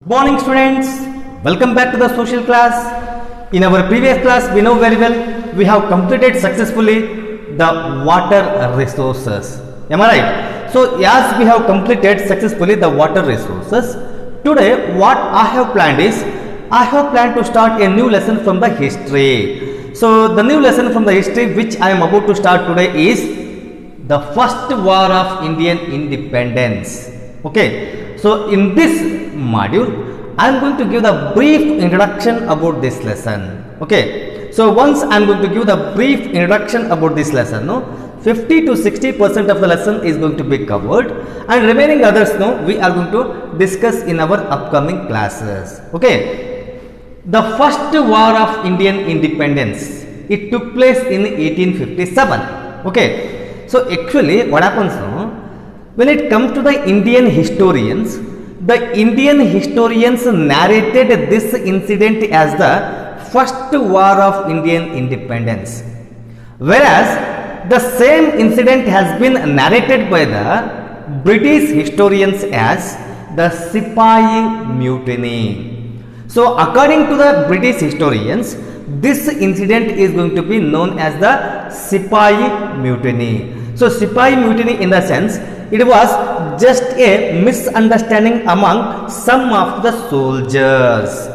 Good morning students, welcome back to the social class. In our previous class we know very well we have completed successfully the water resources. Am I right? So as we have completed successfully the water resources, today what I have planned is I have planned to start a new lesson from the history. So the new lesson from the history which I am about to start today is the first war of Indian independence. Okay, so in this module I am going to give the brief introduction about this lesson. Okay, so once I am going to give the brief introduction about this lesson, 50 to 60% of the lesson is going to be covered, and remaining others we are going to discuss in our upcoming classes. Okay, the first war of Indian independence, it took place in 1857. Okay, so actually what happens when it comes to the Indian historians narrated this incident as the first war of Indian independence, whereas the same incident has been narrated by the British historians as the Sepoy Mutiny. So according to the British historians, this incident is going to be known as the Sepoy Mutiny. So Sepoy Mutiny, in the sense, it was just a misunderstanding among some of the soldiers.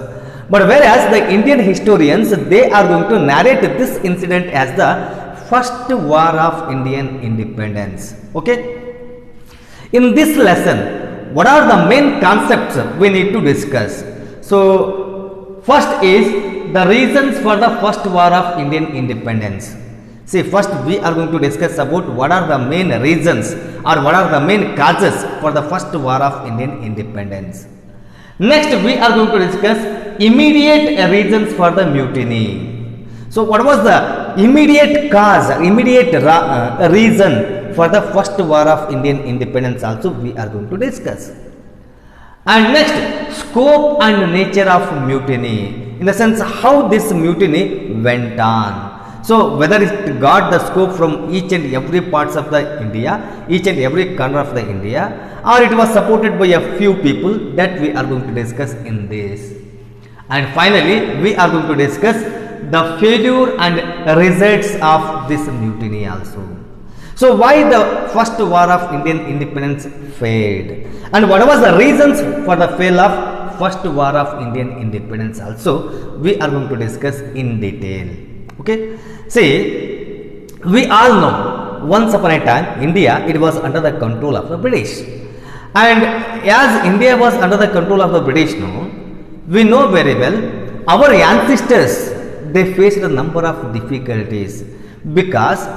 But whereas the Indian historians, they are going to narrate this incident as the first war of Indian independence. Okay. In this lesson, what are the main concepts we need to discuss? So first is the reasons for the first war of Indian independence. See, first we are going to discuss about what are the main reasons or what are the main causes for the first war of Indian independence. Next we are going to discuss immediate reasons for the mutiny. So what was the immediate cause, immediate reason for the first war of Indian independence also we are going to discuss. And next, scope and nature of mutiny, in the sense how this mutiny went on. So whether it got the scope from each and every parts of the India, each and every corner of the India, or it was supported by a few people, that we are going to discuss in this. And finally, we are going to discuss the failure and results of this mutiny also. So why the first war of Indian independence failed, and what was the reasons for the fail of first war of Indian independence also we are going to discuss in detail. Okay, see, we all know once upon a time India, it was under the control of the British, and as India was under the control of the British, we know very well our ancestors, they faced a number of difficulties because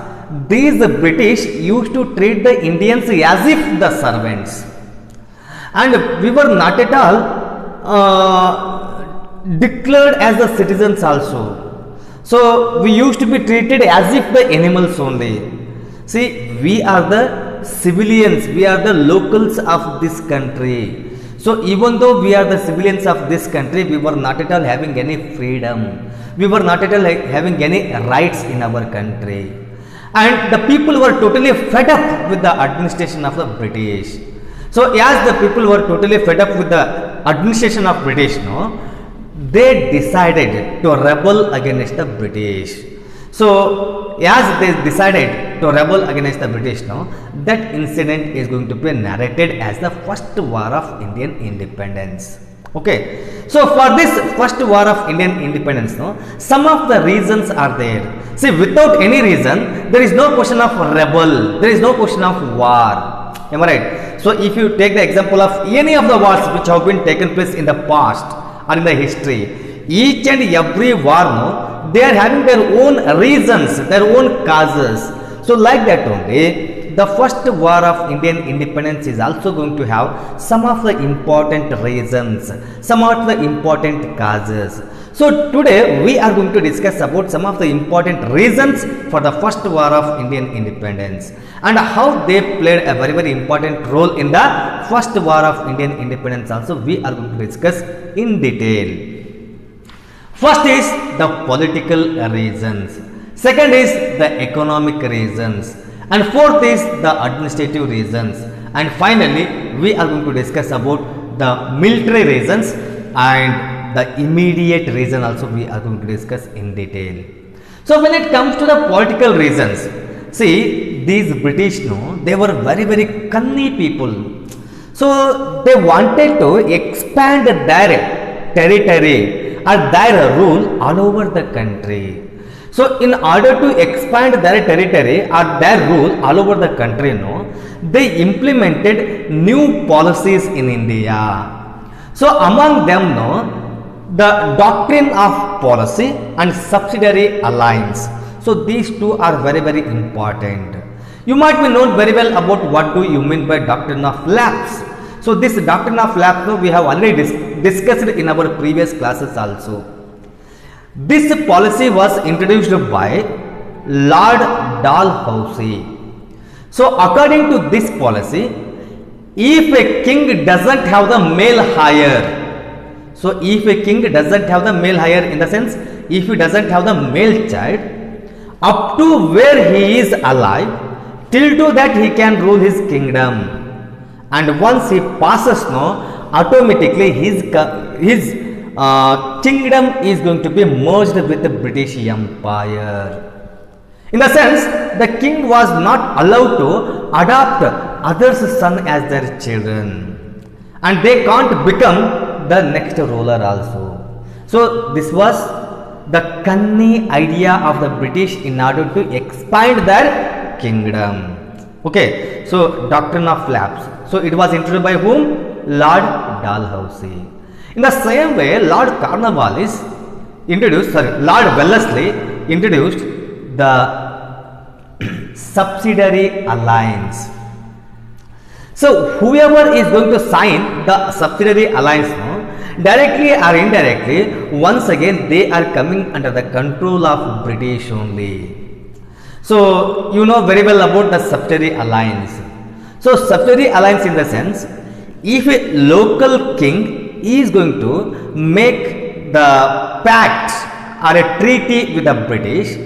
these British used to treat the Indians as if the servants, and we were not at all declared as the citizens also. So we used to be treated as if the animals only. See, we are the civilians, we are the locals of this country. So even though we are the civilians of this country, we were not at all having any freedom. We were not at all having any rights in our country. And the people were totally fed up with the administration of the British. So as the people were totally fed up with the administration of British, they decided to rebel against the British. So as they decided to rebel against the British, that incident is going to be narrated as the first war of Indian independence. Okay, so for this first war of Indian independence, some of the reasons are there. See, without any reason, there is no question of rebel, there is no question of war. Am I right? So if you take the example of any of the wars which have been taken place in the past or in the history, each and every war, they are having their own reasons, their own causes. So like that only, the first war of Indian independence is also going to have some of the important reasons, some of the important causes. So today we are going to discuss about some of the important reasons for the first war of Indian independence and how they played a very, very important role in the first war of Indian independence also we are going to discuss in detail. First is the political reasons, second is the economic reasons, and fourth is the administrative reasons, and finally we are going to discuss about the military reasons and the immediate reason also we are going to discuss in detail. So when it comes to the political reasons, see, these British, no, they were very, very cunning people. So they wanted to expand their territory or their rule all over the country. So in order to expand their territory or their rule all over the country, no, they implemented new policies in India. So among them, no, the doctrine of policy and subsidiary alliance. So these two are very, very important. You might be known very well about what do you mean by doctrine of lapse. So this doctrine of lapse, no, we have already discussed in our previous classes also. This policy was introduced by Lord Dalhousie. So according to this policy, if a king doesn't have the male heir, so if a king doesn't have the male heir, in the sense if he doesn't have the male child, up to where he is alive, till to that he can rule his kingdom. And once he passes, no, automatically his kingdom is going to be merged with the British Empire. In the sense, the king was not allowed to adopt others' son as their children, and they can't become the next ruler also. So this was the cunning idea of the British in order to expand their kingdom. Okay, so doctrine of lapse. So it was introduced by whom? Lord Dalhousie. In the same way, Lord Wellesley introduced the subsidiary alliance. So whoever is going to sign the subsidiary alliance, no, directly or indirectly, once again they are coming under the control of British only. So you know very well about the subsidiary alliance. So subsidiary alliance in the sense, if a local king is going to make the pact or a treaty with the British,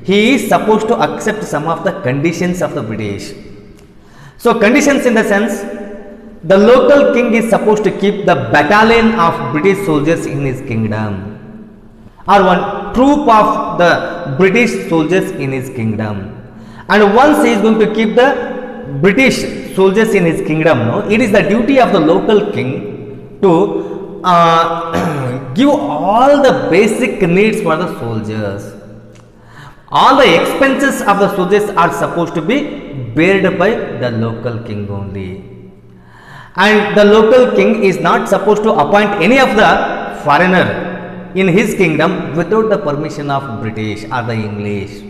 he is supposed to accept some of the conditions of the British. So conditions in the sense, the local king is supposed to keep the battalion of British soldiers in his kingdom, or one troop of the British soldiers in his kingdom. And once he is going to keep the British soldiers in his kingdom, no, it is the duty of the local king to give all the basic needs for the soldiers. All the expenses of the soldiers are supposed to be bared by the local king only. And the local king is not supposed to appoint any of the foreigner in his kingdom without the permission of British or the English.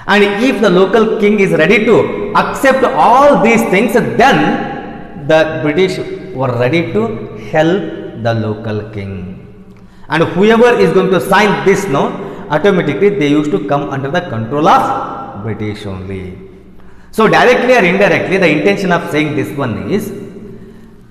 And if the local king is ready to accept all these things, then the British were ready to help the local king. And whoever is going to sign this, no, automatically they used to come under the control of British only. So directly or indirectly, the intention of saying this one is,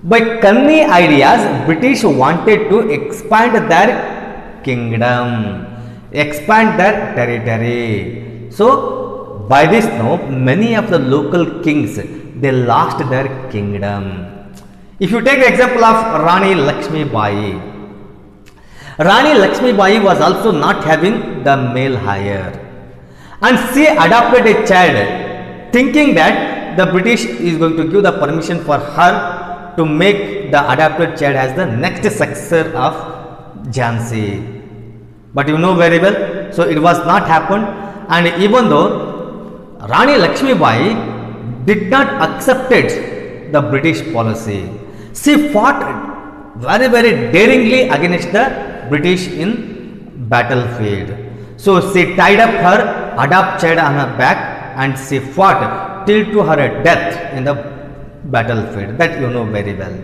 by cunning ideas, British wanted to expand their kingdom, expand their territory. So by this, no, many of the local kings, they lost their kingdom. If you take the example of Rani Lakshmi Bai, Rani Lakshmi Bai was also not having the male heir, and she adopted a child thinking that the British is going to give the permission for her to make the adopted child as the next successor of Jhansi. But you know very well, so it was not happened, and even though Rani Lakshmi Bai did not accepted the British policy, she fought very, very daringly against the British in battlefield. So she tied up her adopted child on her back and she fought till to her death in the battlefield. That you know very well.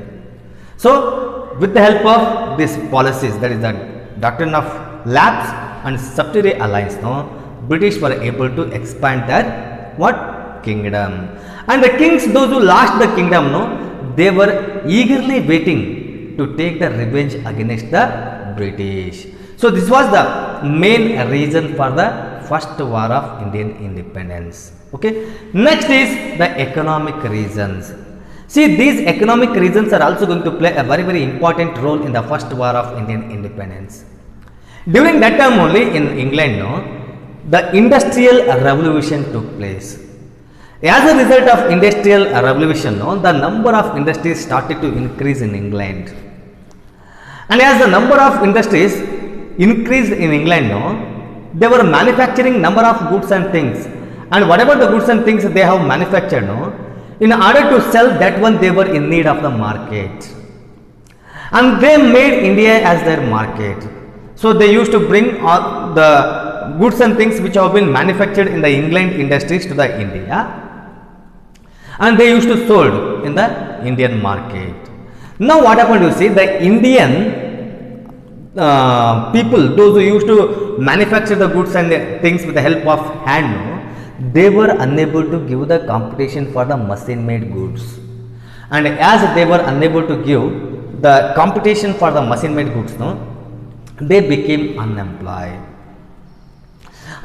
So with the help of these policies, that is the doctrine of lapse and subsidiary alliance, no, British were able to expand their what? Kingdom. And the kings, those who lost the kingdom, no, they were eagerly waiting to take the revenge against the British. So this was the main reason for the first war of Indian independence. Okay. Next is the economic reasons. See, these economic reasons are also going to play a very, very important role in the first war of Indian independence. During that time only in England, no, the industrial revolution took place. As a result of industrial revolution, no, the number of industries started to increase in England. And as the number of industries increased in England, no, they were manufacturing number of goods and things. And whatever the goods and things they have manufactured, no, in order to sell that one, they were in need of the market. And they made India as their market. So they used to bring all the goods and things which have been manufactured in the England industries to the India, and they used to sold in the Indian market. Now what happened, you see, the Indian people, those who used to manufacture the goods and the things with the help of hand, no, they were unable to give the competition for the machine made goods. And as they were unable to give the competition for the machine made goods, no, they became unemployed.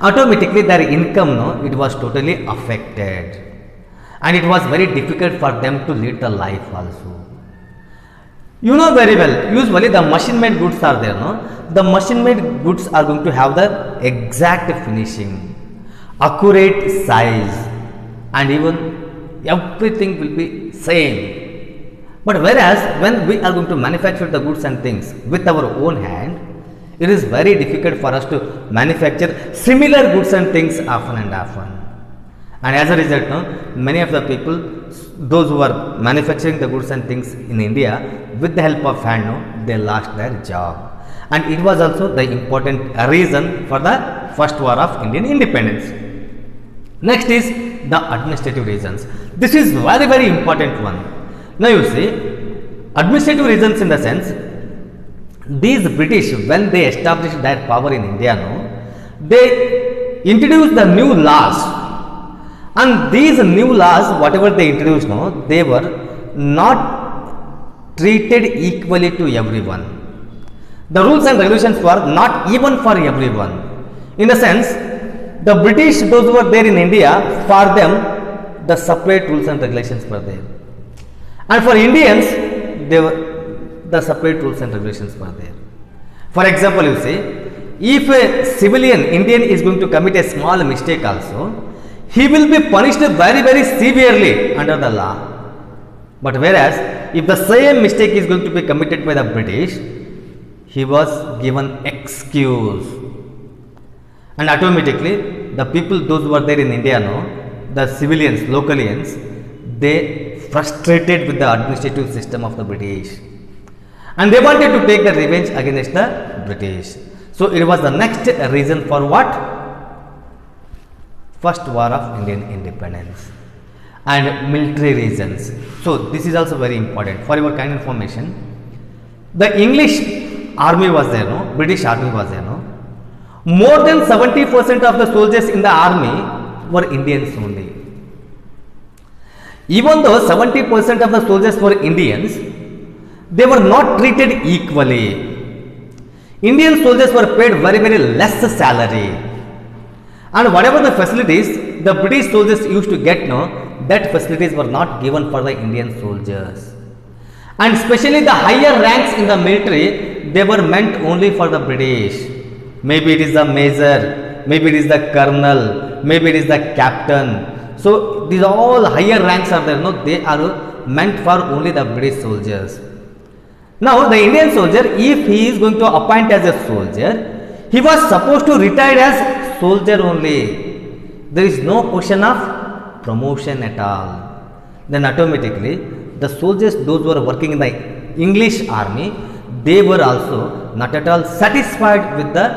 Automatically their income, no, it was totally affected, and it was very difficult for them to lead the life also. You know very well, usually the machine made goods are there, no, the machine made goods are going to have the exact finishing, accurate size, and even everything will be same. But whereas when we are going to manufacture the goods and things with our own hand, it is very difficult for us to manufacture similar goods and things often and often. And as a result, no, many of the people, those who are manufacturing the goods and things in India with the help of hand, no, they lost their job. And it was also the important reason for the first war of Indian independence. Next is the administrative reasons. This is very, very important one. Now you see, administrative reasons in the sense, these British, when they established their power in India, no, they introduced the new laws, and these new laws, whatever they introduced, no, they were not treated equally to everyone. The rules and regulations were not even for everyone. In the sense, the British, those who were there in India, for them the separate rules and regulations were there, and for Indians, they were the separate rules and regulations were there. For example, you say, if a civilian Indian is going to commit a small mistake also, he will be punished very, very severely under the law. But whereas, if the same mistake is going to be committed by the British, he was given excuse. And automatically, the people, those who were there in India, no, the civilians, localians, they frustrated with the administrative system of the British, and they wanted to take the revenge against the British. So it was the next reason for what? First war of Indian independence. And military reasons. So this is also very important for your kind information. The English army was there, no? British army was there, no? More than 70% of the soldiers in the army were Indians only. Even though 70% of the soldiers were Indians, they were not treated equally. Indian soldiers were paid very, very less salary, and whatever the facilities the British soldiers used to get, no, that facilities were not given for the Indian soldiers. And especially the higher ranks in the military, they were meant only for the British. Maybe it is the major, maybe it is the colonel, maybe it is the captain. So these all higher ranks are there, no, they are meant for only the British soldiers. Now the Indian soldier, if he is going to appoint as a soldier, he was supposed to retire as soldier only. There is no question of promotion at all. Then automatically the soldiers, those who are working in the English army, they were also not at all satisfied with the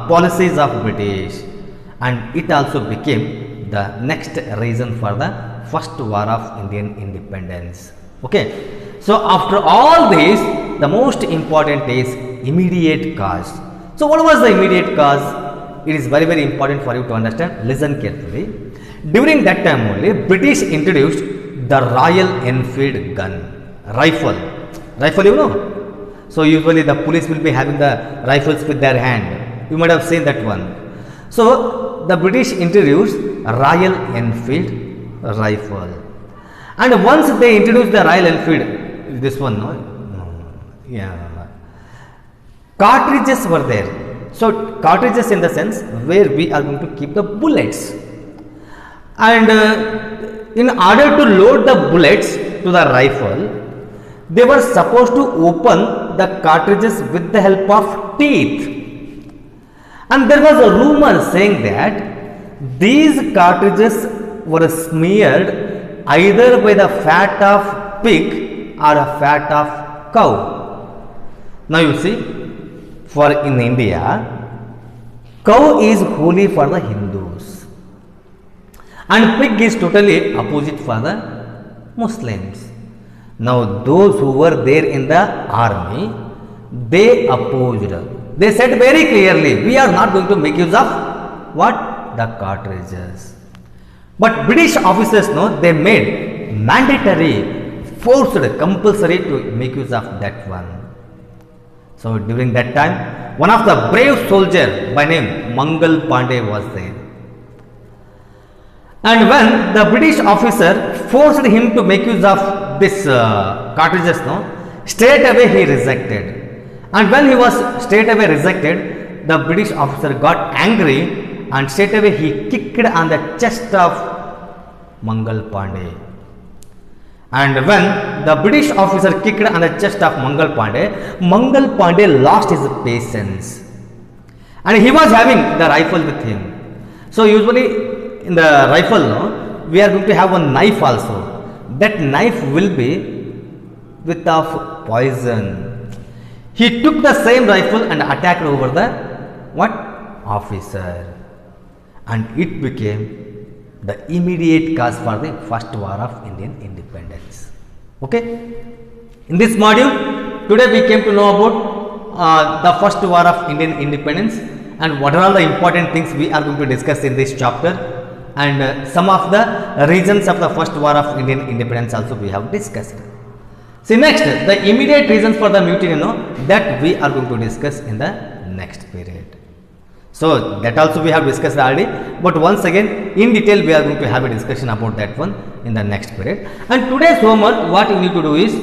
policies of British, and it also became the next reason for the first war of Indian independence. Okay. So after all this, the most important is immediate cause. So what was the immediate cause? It is very, very important for you to understand. Listen carefully. During that time only, British introduced the Royal Enfield gun, rifle, you know. So usually the police will be having the rifles with their hand. You might have seen that one. So the British introduced Royal Enfield rifle. And once they introduced the Royal Enfield, this one, no, yeah, cartridges were there. So cartridges in the sense where we are going to keep the bullets, and in order to load the bullets to the rifle, they were supposed to open the cartridges with the help of teeth. And there was a rumor saying that these cartridges were smeared either by the fat of pig or a fat of cow. Now you see, for in India, cow is holy for the Hindus and pig is totally opposite for the Muslims. Now those who were there in the army, they opposed. They said very clearly, we are not going to make use of what? The cartridges. But British officers, no, they made mandatory, forced, compulsory to make use of that one. So during that time, one of the brave soldier by name Mangal Pandey was there. And when the British officer forced him to make use of this cartridges, no, straight away he rejected. And when he was straight away rejected, the British officer got angry and straight away he kicked on the chest of Mangal Pandey. And when the British officer kicked on the chest of Mangal Pandey lost his patience. And he was having the rifle with him. So usually in the rifle, no, we are going to have one knife also. That knife will be with of poison. He took the same rifle and attacked over the what? Officer. And it became the immediate cause for the first war of Indian independence. Okay. In this module, today we came to know about the first war of Indian independence and what are all the important things we are going to discuss in this chapter, and some of the reasons of the first war of Indian independence also we have discussed. See, next, the immediate reasons for the mutiny, no, that we are going to discuss in the next period. So that also we have discussed already, but once again in detail we are going to have a discussion about that one in the next period. And today's homework, what you need to do is,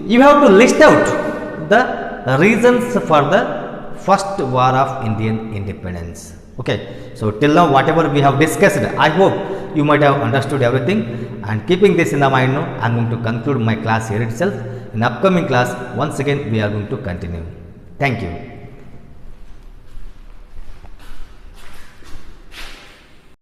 you have to list out the reasons for the first war of Indian independence. Okay, so till now whatever we have discussed, I hope you might have understood everything, and keeping this in the mind, now I am going to conclude my class here itself. In upcoming class, once again we are going to continue. Thank you.